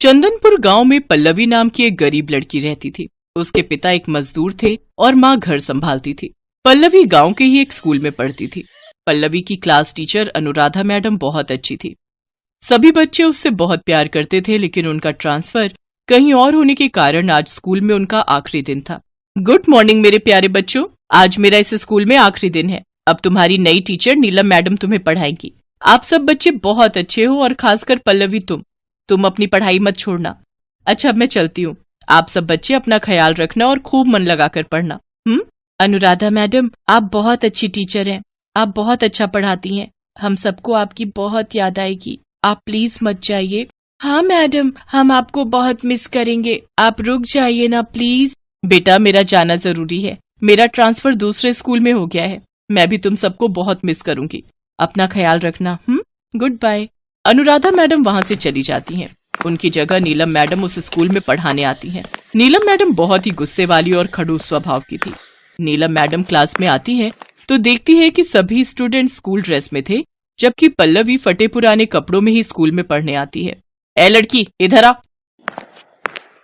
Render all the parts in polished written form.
चंदनपुर गांव में पल्लवी नाम की एक गरीब लड़की रहती थी। उसके पिता एक मजदूर थे और माँ घर संभालती थी। पल्लवी गांव के ही एक स्कूल में पढ़ती थी। पल्लवी की क्लास टीचर अनुराधा मैडम बहुत अच्छी थी। सभी बच्चे उससे बहुत प्यार करते थे, लेकिन उनका ट्रांसफर कहीं और होने के कारण आज स्कूल में उनका आखिरी दिन था। गुड मॉर्निंग मेरे प्यारे बच्चों, आज मेरा इस स्कूल में आखिरी दिन है। अब तुम्हारी नई टीचर नीलम मैडम तुम्हें पढ़ाएंगी। आप सब बच्चे बहुत अच्छे हो और खासकर पल्लवी तुम अपनी पढ़ाई मत छोड़ना। अच्छा, अब मैं चलती हूँ। आप सब बच्चे अपना ख्याल रखना और खूब मन लगाकर पढ़ना। अनुराधा मैडम, आप बहुत अच्छी टीचर हैं। आप बहुत अच्छा पढ़ाती हैं। हम सबको आपकी बहुत याद आएगी। आप प्लीज मत जाइए। हाँ मैडम, हम आपको बहुत मिस करेंगे। आप रुक जाइए ना प्लीज। बेटा, मेरा जाना जरूरी है। मेरा ट्रांसफर दूसरे स्कूल में हो गया है। मैं भी तुम सबको बहुत मिस करूंगी। अपना ख्याल रखना। Good bye. अनुराधा मैडम वहाँ से चली जाती हैं। उनकी जगह नीलम मैडम उस स्कूल में पढ़ाने आती हैं। नीलम मैडम बहुत ही गुस्से वाली और खड़ूस स्वभाव की थी। नीलम मैडम क्लास में आती है तो देखती है कि सभी स्टूडेंट स्कूल ड्रेस में थे, जबकि पल्लवी फटे पुराने कपड़ों में ही स्कूल में पढ़ने आती है। ए लड़की, इधर आ।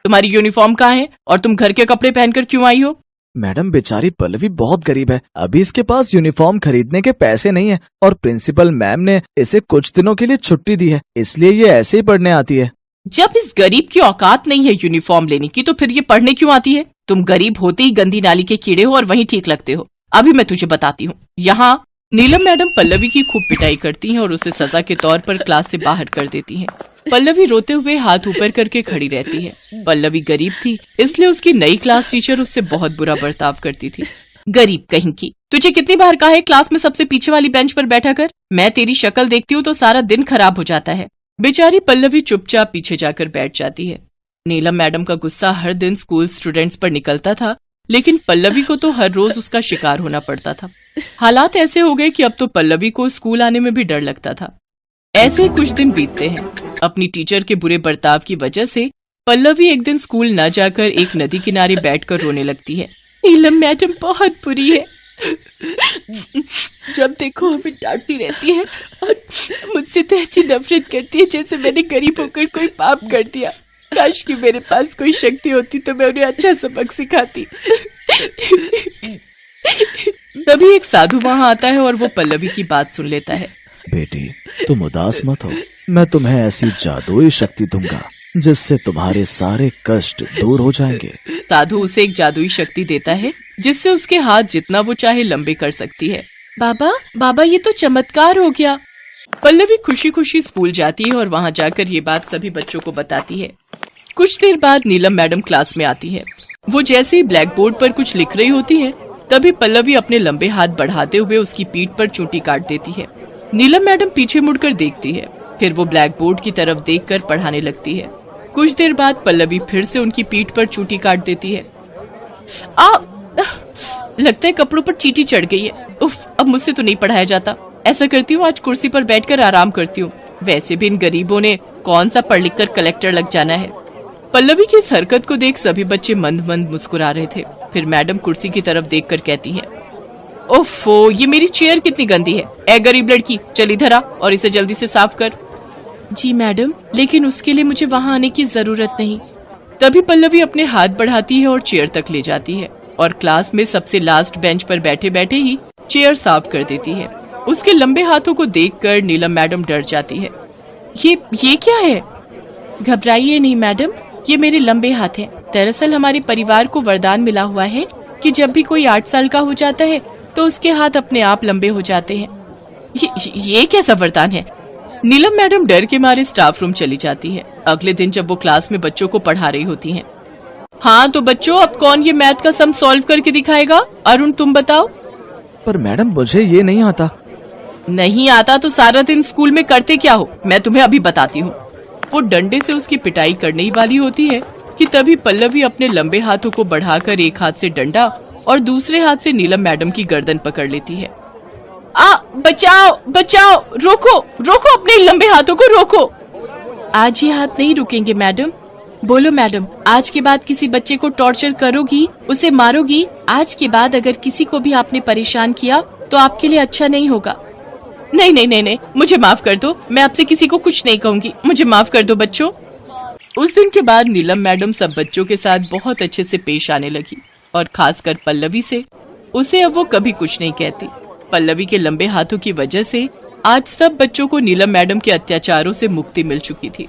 तुम्हारी यूनिफॉर्म कहाँ है और तुम घर के कपड़े पहनकर क्यों आई हो? मैडम, बेचारी पल्लवी बहुत गरीब है। अभी इसके पास यूनिफॉर्म खरीदने के पैसे नहीं है और प्रिंसिपल मैम ने इसे कुछ दिनों के लिए छुट्टी दी है, इसलिए ये ऐसे ही पढ़ने आती है। जब इस गरीब की औकात नहीं है यूनिफॉर्म लेने की, तो फिर ये पढ़ने क्यों आती है? तुम गरीब होते ही गंदी नाली के कीड़े हो और वहीं ठीक लगते हो। अभी मैं तुझे बताती हूँ। यहाँ नीलम मैडम पल्लवी की खूब पिटाई करती हैं और उसे सजा के तौर पर क्लास से बाहर कर देती हैं। पल्लवी रोते हुए हाथ ऊपर करके खड़ी रहती है। पल्लवी गरीब थी, इसलिए उसकी नई क्लास टीचर उससे बहुत बुरा बर्ताव करती थी। गरीब कहीं की, तुझे कितनी बार कहा है क्लास में सबसे पीछे वाली बेंच पर बैठा कर? मैं तेरी शक्ल देखती हूँ तो सारा दिन खराब हो जाता है। बेचारी पल्लवी चुपचाप पीछे जाकर बैठ जाती है। नीलम मैडम का गुस्सा हर दिन स्कूल स्टूडेंट्स पर निकलता था, लेकिन पल्लवी को तो हर रोज उसका शिकार होना पड़ता था। हालात ऐसे हो गए कि अब तो पल्लवी को स्कूल आने में भी डर लगता था। ऐसे ही कुछ दिन बीतते हैं। अपनी टीचर के बुरे बर्ताव की वजह से पल्लवी एक दिन स्कूल न जाकर एक नदी किनारे बैठकर रोने लगती है। नीलम मैडम बहुत बुरी है। जब देखो हमें डांटती रहती है और मुझसे तो ऐसी नफरत करती है जैसे मैंने गरीब होकर कोई पाप कर दिया। काश कि मेरे पास कोई शक्ति होती तो मैं उन्हें अच्छा सबक सिखाती। तभी एक साधु वहाँ आता है और वो पल्लवी की बात सुन लेता है। बेटी, तुम उदास मत हो। मैं तुम्हें ऐसी जादुई शक्ति दूंगा जिससे तुम्हारे सारे कष्ट दूर हो जाएंगे। साधु उसे एक जादुई शक्ति देता है जिससे उसके हाथ जितना वो चाहे लंबे कर सकती है। बाबा ये तो चमत्कार हो गया। पल्लवी खुशी खुशी स्कूल जाती है और वहाँ जाकर ये बात सभी बच्चों को बताती है। कुछ देर बाद नीलम मैडम क्लास में आती है। वो जैसे ही ब्लैक बोर्ड पर कुछ लिख रही होती है, तभी पल्लवी अपने लंबे हाथ बढ़ाते हुए उसकी पीठ पर चोटी काट देती है। नीलम मैडम पीछे मुड़कर देखती है, फिर वो ब्लैक बोर्ड की तरफ देखकर पढ़ाने लगती है। कुछ देर बाद पल्लवी फिर से उनकी पीठ पर चोटी काट देती है। लगता है कपड़ों पर चींटी चढ़ गई है। उफ, अब मुझसे तो नहीं पढ़ाया जाता। ऐसा करती हूँ, आज कुर्सी पर बैठकर आराम करती हूँ। वैसे भी इन गरीबों ने कौन सा पढ़ लिख कर कलेक्टर लग जाना है। पल्लवी की इस हरकत को देख सभी बच्चे मंद मंद मुस्कुरा रहे थे। फिर मैडम कुर्सी की तरफ देखकर कहती हैं, ओफो, ये मेरी चेयर कितनी गंदी है। ए गरीब लड़की, चल इधर आ और इसे जल्दी से साफ कर। जी मैडम, लेकिन उसके लिए मुझे वहाँ आने की जरूरत नहीं। तभी पल्लवी अपने हाथ बढ़ाती है और चेयर तक ले जाती है और क्लास में सबसे लास्ट बेंच पर बैठे बैठे ही चेयर साफ कर देती है। उसके लंबे हाथों को देखकर नीलम मैडम डर जाती है। ये क्या है? घबराइए नहीं मैडम, ये मेरे लंबे हाथ हैं। दरअसल हमारे परिवार को वरदान मिला हुआ है कि जब भी कोई 8 साल का हो जाता है तो उसके हाथ अपने आप लंबे हो जाते हैं। ये कैसा वरदान है? नीलम मैडम डर के मारे स्टाफ रूम चली जाती है। अगले दिन जब वो क्लास में बच्चों को पढ़ा रही होती हैं। हाँ तो बच्चों, अब कौन ये मैथ का सम सॉल्व करके दिखाएगा? अरुण, तुम बताओ। पर मैडम, मुझे ये नहीं आता। नहीं आता तो सारा दिन स्कूल में करते क्या हो? मैं तुम्हें अभी बताती हूँ। वो डंडे से उसकी पिटाई करने ही वाली होती है कि तभी पल्लवी अपने लंबे हाथों को बढ़ाकर एक हाथ से डंडा और दूसरे हाथ से नीलम मैडम की गर्दन पकड़ लेती है। बचाओ बचाओ, रोको रोको, अपने लंबे हाथों को रोको। आज ये हाथ नहीं रुकेंगे मैडम। बोलो मैडम, आज के बाद किसी बच्चे को टॉर्चर करोगी, उसे मारोगी? आज के बाद अगर किसी को भी आपने परेशान किया तो तो आपके लिए अच्छा नहीं होगा। नहीं नहीं नहीं नहीं, मुझे माफ कर दो, मैं आपसे किसी को कुछ नहीं कहूंगी, मुझे माफ कर दो बच्चों। उस दिन के बाद नीलम मैडम सब बच्चों के साथ बहुत अच्छे से पेश आने लगी और खासकर पल्लवी से। उसे अब वो कभी कुछ नहीं कहती। पल्लवी के लंबे हाथों की वजह से आज सब बच्चों को नीलम मैडम के अत्याचारों से मुक्ति मिल चुकी थी।